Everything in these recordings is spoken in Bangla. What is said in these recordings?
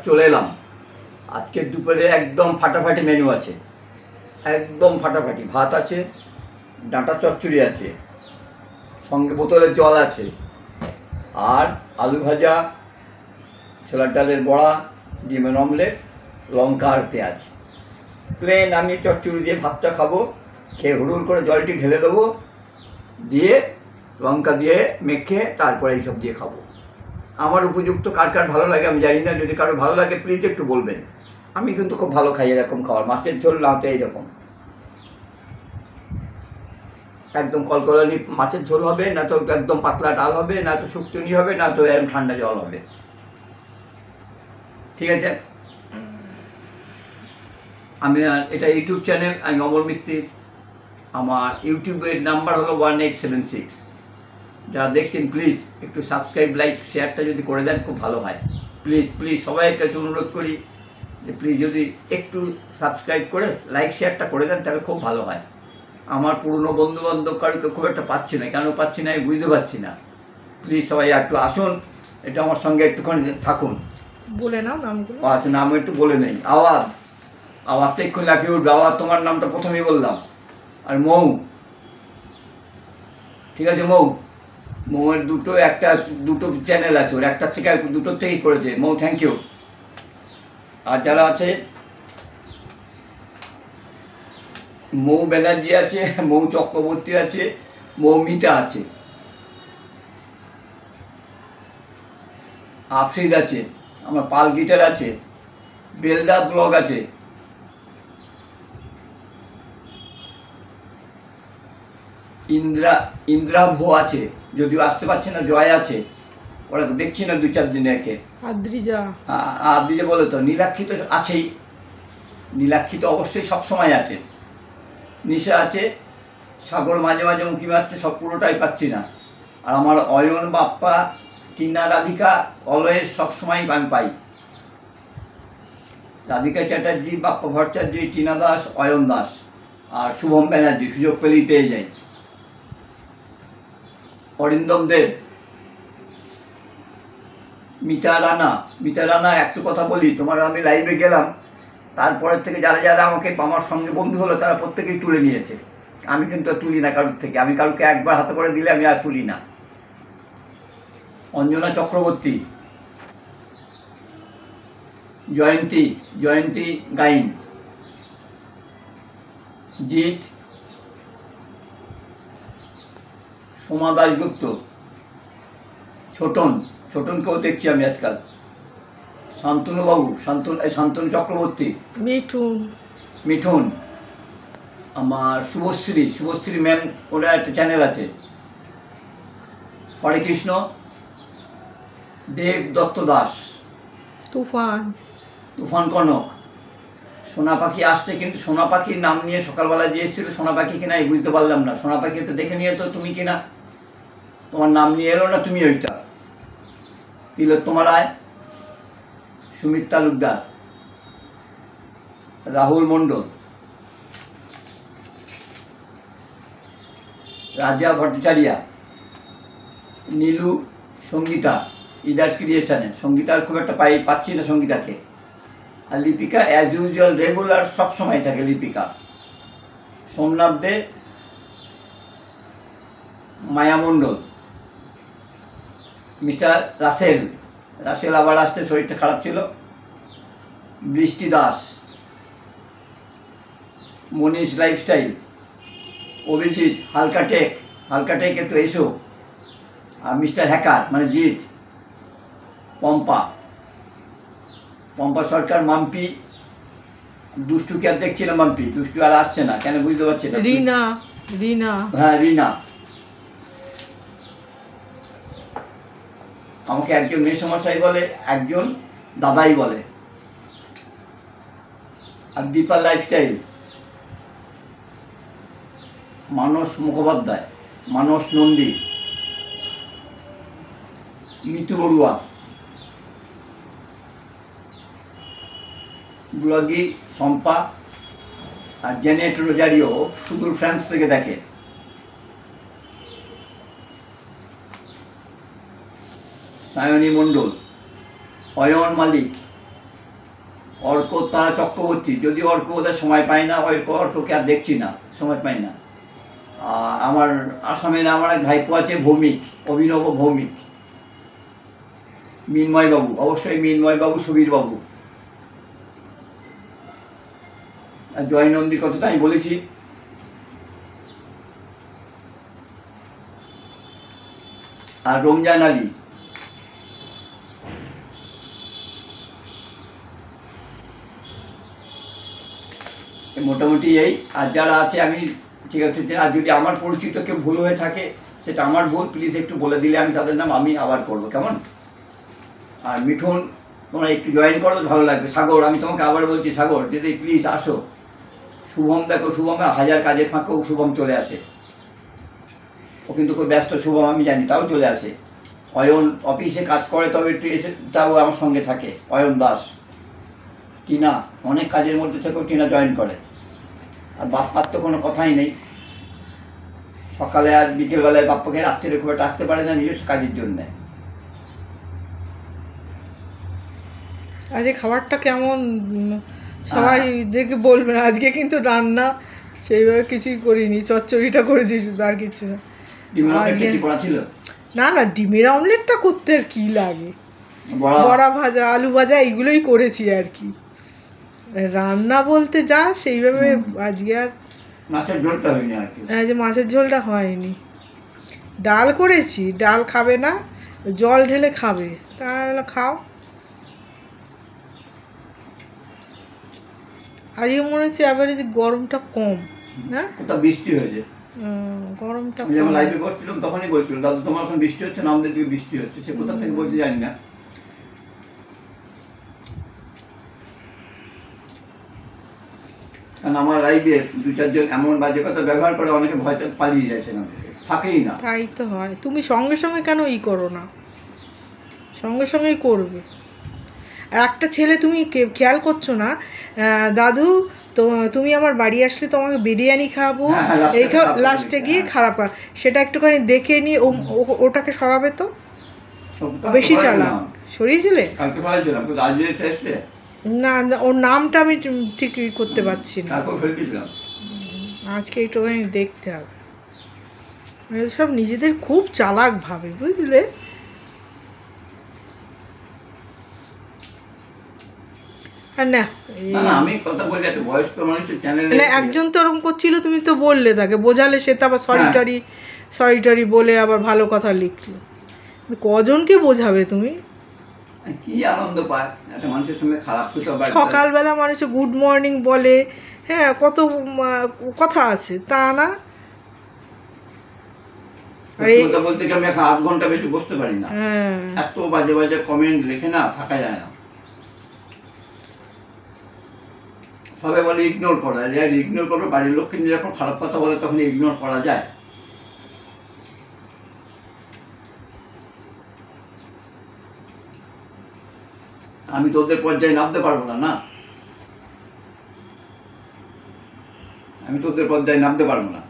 চলে এলাম। আজকের দুপুরে একদম ফাটাফাটি মেনু আছে, একদম ফাটাফাটি। ভাত আছে, ডাঁটা চচ্চড়ি আছে, সঙ্গে বোতলের জল আছে, আর আলু ভাজা, ছোলার ডালের বড়া, ডিমের অমলেট, লঙ্কা আর পেঁয়াজ। প্লেন আমি চচ্চড়ি দিয়ে ভাতটা খাবো, খেয়ে হুড়ুড় করে জলটি ঢেলে দেবো, দিয়ে লঙ্কা দিয়ে মেখে তারপরে এইসব দিয়ে খাবো। আমার উপযুক্ত কার কার ভালো লাগে আমি জানি না, যদি কারো ভালো লাগে প্লিজ একটু বলবেন। আমি কিন্তু খুব ভালো খাই এরকম খাবার, মাছের ঝোল না হতে এইরকম একদম কলকলানি মাছের ঝোল হবে, না তো একদম পাতলা ডাল হবে, না তো শুক্তনি হবে, না তো এরকম ঠান্ডা জল হবে। ঠিক আছে, আমি এটা ইউটিউব চ্যানেল, আমি অমর মিত্তির। আমার ইউটিউবের নাম্বার হলো 1876। যারা দেখছেন প্লিজ একটু সাবস্ক্রাইব, লাইক, শেয়ারটা যদি করে দেন খুব ভালো হয়। প্লিজ প্লিজ সবাইয়ের কাছে অনুরোধ করি যে প্লিজ যদি একটু সাবস্ক্রাইব করে লাইক শেয়ারটা করে দেন তাহলে খুব ভালো হয়। আমার পুরনো বন্ধুবান্ধব কারোকে খুব একটা পাচ্ছি না, কেন পাচ্ছি না আমি বুঝতে পারছি না। প্লিজ সবাই একটু আসুন, এটা আমার সঙ্গে একটুখানি থাকুন। বলে নাও নামগুলো। আচ্ছা, নাম একটু বলে নেই। আওয়াজটা এক্ষুনি লাফিয়ে উঠবে। আওয়াজ তোমার নামটা প্রথমেই বললাম। আর মৌ, ঠিক আছে মৌয়ের দুটো চ্যানেল আছে, ওর একটার থেকে দুটোর থেকেই করেছে। মৌ থ্যাংক ইউ। আর যারা আছে, মৌ ব্যানার্জি আছে, মৌ চক্রবর্তী আছে, মৌমিতা আছে, আফরিদ আছে, আমার পাল গিটার আছে, বেলদা ব্লগ আছে, ইন্দ্রা ভো আছে, যদিও আসতে পারছে না, জয় আছে, ওরা তো দেখছি না 2-4 দিনে একে। আদ্রিজা বলে তো, নীলাক্ষী তো আছেই, নীলাক্ষী তো অবশ্যই সবসময় আছে, নিশা আছে, সাগর মাঝে মাঝে মুখি মারছে, সব পুরোটাই পাচ্ছি না। আর আমার অয়ন, বাপ্পা, টিনা, রাধিকা অলওয়েজ সবসময় আমি পাই। রাধিকা চ্যাটার্জি, বাপ্পা ভট্টাচার্য, টিনা দাস, অয়ন দাস আর শুভম ব্যানার্জি সুযোগ পেলেই পেয়ে যায়। অরিন্দম দেব, মিতা রানা একটু কথা বলি, তোমার আমি লাইভে গেলাম, তারপরের থেকে যারা যারা আমাকে আমার সঙ্গে বন্ধু হলো তারা প্রত্যেকেই তুলে নিয়েছে। আমি কিন্তু তুলি না কারোর থেকে, আমি কারোকে একবার হাতে করে দিলে আমি আর তুলি না। অঞ্জনা চক্রবর্তী, জয়ন্তী গাইন, জিৎ, সোমা দাশগুপ্ত, ছোটনকেও দেখছি আমি আজকাল, শান্তনু চক্রবর্তী, মিঠুন, আমার শুভশ্রী ম্যাম, ওরা একটা চ্যানেল আছে, হরে কৃষ্ণ, দেব দত্ত দাস, তুফান কনক, সোনা পাখি আসছে, কিন্তু সোনা পাখির নাম নিয়ে সকালবেলা যে এসেছিল, সোনা পাখি কিনা এই বুঝতে পারলাম না। সোনা পাখি একটু দেখে নিয়ে তো তুমি কিনা, তোমার নাম নিয়ে এলো না, তুমি ওইটা তিলোত্তমা রায়, সুমিত তালুকদার, রাহুল মণ্ডল, রাজা ভট্টাচার্য, নীলু, সঙ্গীতা, ইদার্স ক্রিয়েশনে। সঙ্গীতার খুব একটা পাচ্ছি না সঙ্গীতাকে। আর লিপিকা অ্যাজ ইউজুয়াল রেগুলার সবসময় থাকে লিপিকা। সোমনাথ দে, মায়া মণ্ডল, মিস্টার রাসেল আবার আসছে, শরীরটা খারাপ ছিল, বৃষ্টি দাস, মনীষ লাইফস্টাইল, অভিজিৎ, হালকাটেক একটু এসো, আর মিস্টার হ্যাকার মানে জিৎ, পম্পা সরকার, মাম্পি, দুষ্টুকে আর দেখছিলাম, দুষ্টু আর আসছে না কেন বুঝতে পারছি না। হ্যাঁ, রিনা। আমাকে একজন মেসমশাই বলে, একজন দাদাই বলে। আর দীপা লাইফস্টাইল, মানস মুখোপাধ্যায়, মানস নন্দী, মিতু বড়ুয়া, ব্লগি শম্পা, আর জেনেট রোজারিও সুদূর ফ্রান্স থেকে দেখে। সায়নী মণ্ডল, অয়ন মালিক, অর্ক তারা চক্রবর্তী, যদি অর্ক ওদের সময় পায় না, অর্ককে আর দেখছি না, সময় পাই না। আর আমার আসামের আমার এক ভাইপো আছে ভৌমিক, অভিনব ভৌমিক, মিন্ময়বাবু, অবশ্যই মিন্ময়বাবু, সুবীরবাবু। আর জয়নন্দীর কথা তো আমি বলেছি। আর রমজান আলী, মোটামুটি এই। আর যারা আছে আমি ঠিক আছে, আর যদি আমার পরিচিত কেউ ভুল হয়ে থাকে সেটা আমার ভুল, প্লিজ একটু বলে দিলে আমি তাদের নাম আমি আবার করবো, কেমন? আর মিঠুন, তোমরা একটু জয়েন করো, ভালো লাগবে। সাগর, আমি তোমাকে আবার বলছি, সাগর যদি প্লিজ আসো। শুভম, দেখো শুভম হাজার কাজের ফাঁকেও শুভম চলে আসে, ও কিন্তু খুব ব্যস্ত শুভম, আমি জানি, তাও চলে আসে। অয়ন অফিসে কাজ করে, তবে একটু এসে তাও আমার সঙ্গে থাকে। অয়ন দাস, টিনা, অনেক কাজের মধ্যে থেকেও টিনা জয়েন করে। আর বাপ্পার তো কোনো কথাই নেই, সকালে আর বিকেলবেলায় বাপ্পাকে রাত্রে খুব একটা আসতে পারে না নিজস্ব কাজের জন্যে। আজকে খাবারটা কেমন সবাই দেখে বলবেন। আজকে কিন্তু রান্না সেইভাবে কিছুই করিনি, চচ্চড়িটা করেছি আর কিছু না। না না, ডিমের অমলেটটা করতে আর কি লাগে, বড়া ভাজা, আলু ভাজা এইগুলোই করেছি আর কি। রান্না বলতে যা সেইভাবে আজকে আর মাছের ঝোলটা হয়নি আর কি। যে মাছের ঝোলটা হয়নি। ডাল করেছি, ডাল খাবে না, জল ঢেলে খাবে, তাহলে খাও। আজকে মনে হচ্ছে অ্যাভারেজ গরমটা কম, হ্যাঁ কোথাও বৃষ্টি হয়েছে, গরমটা আমি যখন লাইভে বসছিলাম তখনই বলছিলাম, দাদু তোমার এখন বৃষ্টি হচ্ছে না, আমাদের দিকে বৃষ্টি হচ্ছে, সে কোথা থেকে বলতে জানি না। কারণ আমার লাইভে দু চারজন এমন বাজে কথা ব্যবহার করে, অনেকে ভয়তে পালিয়ে যাচ্ছে না, থাকেই না। তাই তো হয়, তুমি সঙ্গে সঙ্গে কেন করো না, সঙ্গে সঙ্গেই করবে। আর একটা ছেলে তুমি খেয়াল করছো না, দাদু তো তুমি আমার বাড়ি আসলে তোমাকে বিরিয়ানি খাওয়াবো, এই লাস্টে গিয়ে খারাপ, সেটা একটুখানি দেখে নিয়ে ওটাকে সরাবে তো, বেশি চালাক। সরিয়েছিলে না, ওর নামটা আমি ঠিক করতে পারছি না, আজকে একটুখানি দেখতে হবে। সব নিজেদের খুব চালাক ভাবে, বুঝলে। আর না আমি কথা বলি, একটা বয়স্ক মানুষের চ্যানেলে একজন তো ওরকম করছিল, তুমি তো বললে তাকে বোঝালে, সে তো আবার সরি টরি বলে আবার ভালো কথা লিখলো। কজনকে বোঝাবে তুমি? কি আনন্দ পায় একটা মানুষের সঙ্গে খারাপ হতে পারে। সকালবেলা মানুষে গুড মর্নিং বলে, হ্যাঁ কত কথা আছে, তা না? আরে বলতে কি আমি এখন 8 ঘন্টা বেশি বসতে পারি না, এত বাজে বাজে কমেন্ট লিখে না থাকা যায় না। সবাই বলে ইগনোর করা যায়, ইগনোর করো, বাড়ির লোককে নিয়ে যখন খারাপ কথা বলে তখন ইগনোর করা যায়। আমি তো ওদের পর্যায়ে নামতে পারবো না, আমি তো ওদের পর্যায়ে নামতে পারবো না।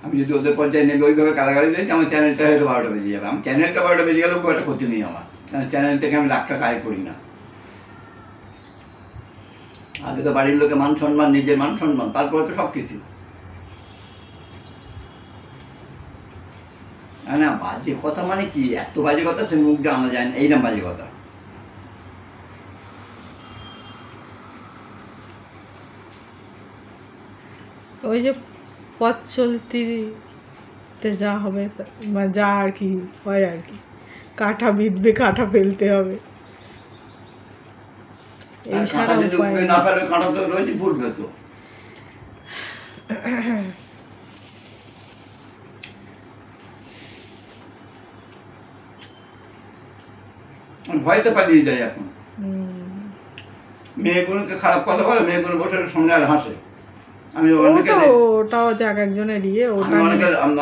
আমি যদি ওদের পর্যায়ে নেবে ওইভাবে কারাগারি দিয়েছি, আমার চ্যানেলটা হয়তো 12টা বেজে যাবে। আমার চ্যানেলটা 12টা বেজে গেলেও খুব একটা ক্ষতি নেই আমার, কারণ চ্যানেল থেকে আমি লাখ টাকা আয় করি না। আগে তো বাড়ির লোকে মান সম্মান, নিজের মান সম্মান, তারপরে তো সব কিছু। না বাজে কথা মানে কি, এত বাজে কথা সে মুখ দিয়ে আনা যায় না, এই না বাজে কথা। ওই যে পথ চলতিতে যা হবে, যা আর কি হয় আর কি, কাঁটা বিঁধবে, কাঁটা ফেলতে হবে, এই ছাড়া উপায় না। ফেলে কাঁটা তো রয়েছে, ফুটবে তো। ভয়তে পালিয়ে যায় এখন। মেয়েগুলোকে খারাপ কথা বলে, মেয়েগুলো বসে সামনে আর হাসে। আমি ওটাও এক একজনের ইয়ে, ওটা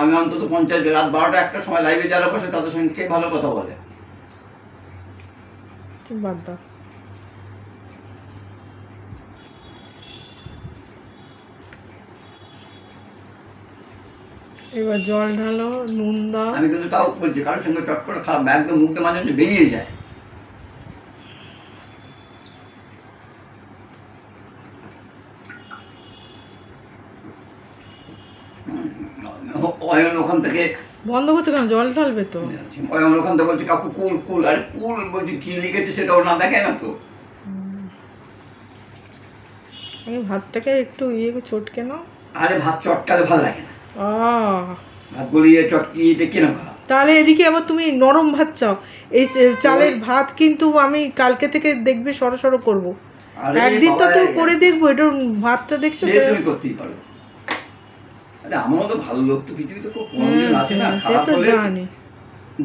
আমি অন্তত 50 রাত 12টা 1টার সময় লাইভে যারা বসে তাদের সঙ্গে কে ভালো কথা বলে। বাদ দাও। এবার জল ঢালো, নুন দাও। আমি কিন্তু তাও বলছি, কারোর সঙ্গে চট করে খারাপ একদম মুখে মাঝে মাঝে বেরিয়ে যায়। অয়ন ওখান থেকে বন্ধ করছো কেন? জল ঢালবে তো। অয়ন ওখান থেকে বলছে কাকু কুল কুল, আর কুল বলছি কি লিখেছে সেটাও না দেখে না তো। আমি ভাতটাকে একটু চটকে নাও। আরে ভাত চটকালে ভালো লাগে না, আহ ভাত গলিয়ে চটকিয়ে কেন ভাত। তাহলে এদিকে আবার তুমি নরম ভাত চাও। এই চালের ভাত কিন্তু আমি কালকে থেকে দেখবে সরো সরো করবো। একদিন তো তুই করে দেখবো, এটা ভাতটা দেখছো তুমি করতেই পারো। আরে আমারও তো ভালো লোক তো পৃথিবীতে খুব কম জন আছে না, খারাপ হলে জানি।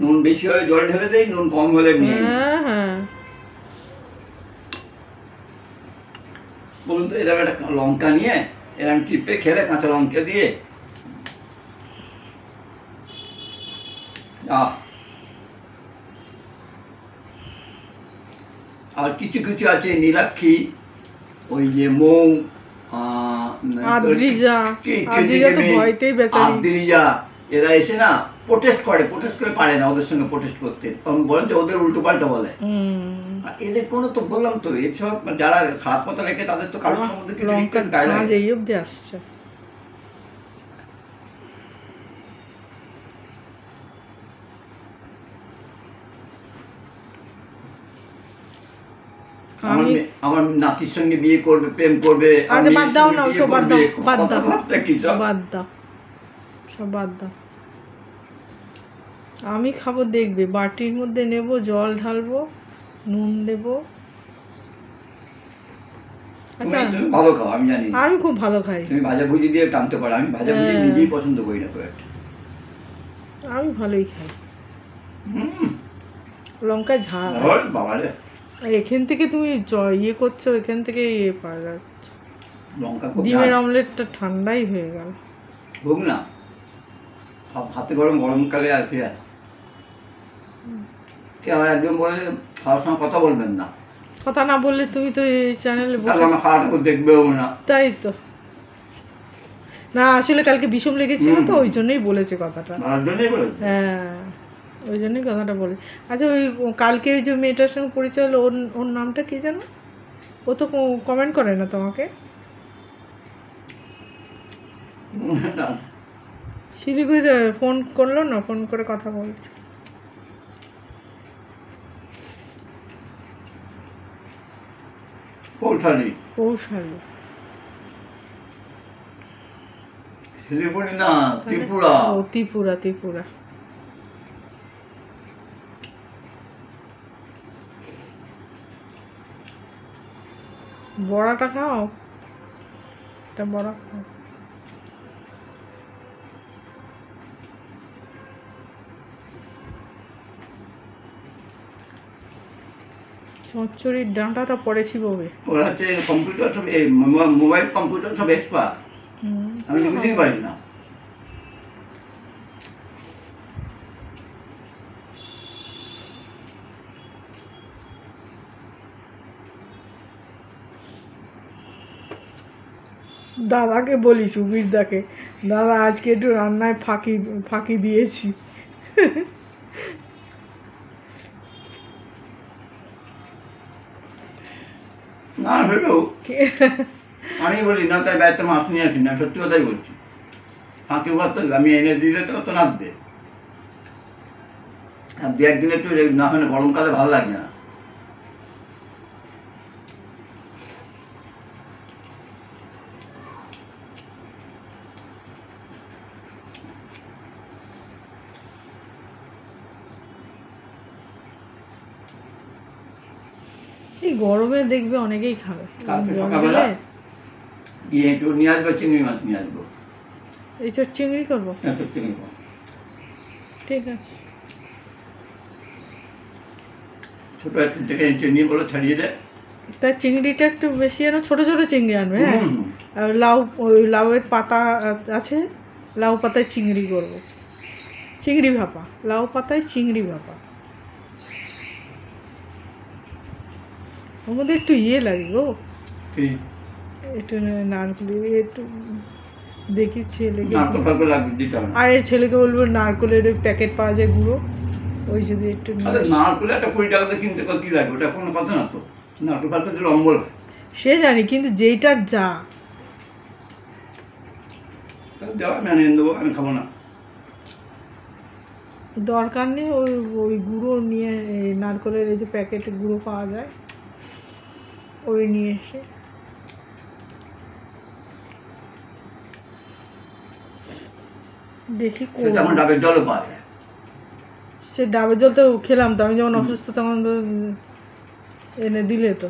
নুন বেশি হলে জল ঢেলে দেয়, নুন কম হলে নিয়ে। হ্যাঁ হ্যাঁ, বলুন তো এরকম একটা লঙ্কা নিয়ে এরকম টিপে খেলে, কাঁচা লঙ্কা দিয়ে আর কিছু কিছু আছে নীলাক্ষী, ওই যে মৌ, আদ্রিজা তো ভয়তেই বেচারি, আদ্রিজা, এরা এসে না প্রোটেস্ট করে পারে না ওদের সঙ্গে প্রোটেস্ট করতে, বলেন যে ওদের উল্টো পাল্টা বলে। এদের কোনো তো বললাম তো এসব যারা খারাপ কথা লেখে তাদের তো কারোর সম্বন্ধে কিছু লিখতে গায়ে লাগে। এই অবধি আসছে। আমার নাতির সঙ্গে বিয়ে করবে, প্রেম করবে। আচ্ছা বাদ দাও না, সব বাদ দাও, বাদ দাও, বাদ দাও, সব বাদ দাও। আমি খাবো দেখবে, বাটির মধ্যে নেব, জল ঢালবো, নুন দেবো। আচ্ছা তুমি ভালো খাও, আমি জানি। আমি খুব ভালো খাই। তুমি ভাজা ভুজি দিয়ে টানতে পারো, আমি ভাজা ভুজি নিজেই পছন্দ করি না খুব একটা। আমি ভালোই খাই। লঙ্কা ঝাল বাবারে, এখান থেকে তুমি করছো, এখান থেকে পাওয়া যাচ্ছে। লঙ্কা ডিমের অমলেটটা ঠান্ডাই হয়ে গেল। হোক না, হাতে গরমকালে আর কি আছে। আমার একদম বলে খাওয়ার সময় কথা বলবেন না, কথা না বললে তুমি তো এই চ্যানেলে খাওয়াটা দেখবেও না। তাই তো না, আসলে কালকে বিষম লেগেছিল তো ওই জন্যই বলেছে কথাটা। হ্যাঁ ওই জন্যই কথাটা বলে। আচ্ছা ওই কালকে ওই যে মেয়েটার সঙ্গে পরিচয় হলো, ওর নামটা কি জানো? ও তো কমেন্ট করে না তোমাকে, শিলিগুড়িতে ফোন করলো না, ফোন করে কথা বলছে। পৌঁছালি শিলিগুড়ি না, ত্রিপুরা। ও ত্রিপুরা। বড়াটা খাও, একটা বড়া খাও। চচ্চড়ির ডাঁটাটা পড়েছি ববে। ওরা হচ্ছে কম্পিউটার সব, মোবাইল কম্পিউটার সব এক্সপার্ট, আমি তো বুঝতেই পারি না। দাদাকে বলি, সুবীরদাকে, দাদা আজকে একটু রান্নায় ফাঁকি দিয়েছি। না হলেও আমি বলি না, তাই একটা মাছ নিয়ে আসি না, সত্যি কথাই বলছি। ফাঁকি করতে আমি এনে দিলে তো নাচবে, আর দু একদিন একটু না হলে গরমকালে ভালো লাগে না। এই গরমে দেখবে অনেকেই খাবে। সকালবেলা গিয়ে একটু নিয়ে আসবো, চিংড়ি মাছ নিয়ে আসবো। এই চিংড়ি করবো, চিংড়ি, ঠিক আছে। ছোট একটু দেখে চিংড়ি বলে ছাড়িয়ে দেয়, তাই চিংড়িটা একটু বেশি আনো, ছোটো ছোটো চিংড়ি আনবে। হ্যাঁ, আর লাউয়ের পাতা আছে, লাউ পাতায় চিংড়ি করবো, চিংড়ি ভাপা, লাউ পাতায় চিংড়ি ভাপা। ওর মধ্যে একটু লাগে গো, একটু নারকেল, একটু দেখি ছেলেকে, আর এর ছেলেকে বলবো নারকেলের ওই প্যাকেট পাওয়া যায় গুঁড়ো, ওই যদি একটু নারকেল একটা 20 টাকাতে কিনতে কি লাগবে, ওটা কোনো কথা না তো। নারকেল পাতা অম্বল, সে জানি, কিন্তু যেইটার যা দেওয়া আমি আনিয়ে দেবো, আমি খাবো না। দরকার নেই, ওই ওই গুঁড়ো নিয়ে, এই নারকেলের এই যে প্যাকেটে গুঁড়ো পাওয়া যায়, ওই নিয়ে এসে দেখি সেটা আমার ডাবের জলও পাওয়া যায়। সে ডাবের জল তো খেলাম তো, আমি যখন অসুস্থ তখন তো এনে দিলে তো।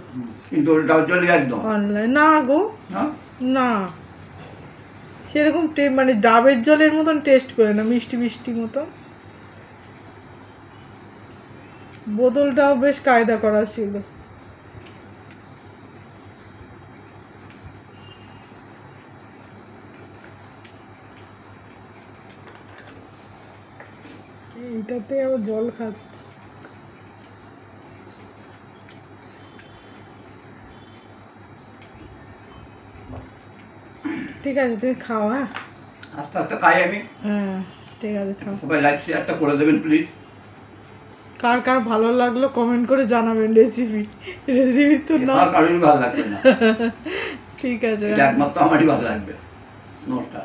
কিন্তু ওটা ডাবের জলই একদম অনলাইন না গো, না। না সেরকম মানে ডাবের জলের মতন টেস্ট করে না, মিষ্টি মিষ্টি মতন। বোতলটাও বেশ কায়দা করা ছিল। এইটাতে আবার জল খাচ্ছে। ঠিক আছে তুমি খাও। হ্যাঁ আস্তে আস্তে খাই আমি। হ্যাঁ ঠিক আছে খাও। সবাই লাইক শেয়ারটা করে দেবেন প্লিজ। কার কার ভালো লাগলো কমেন্ট করে জানাবেন। রেসিপি তো না, কারোরই ভালো লাগবে না, ঠিক আছে এটা একমাত্র আমারই ভালো লাগবে। নমস্কার।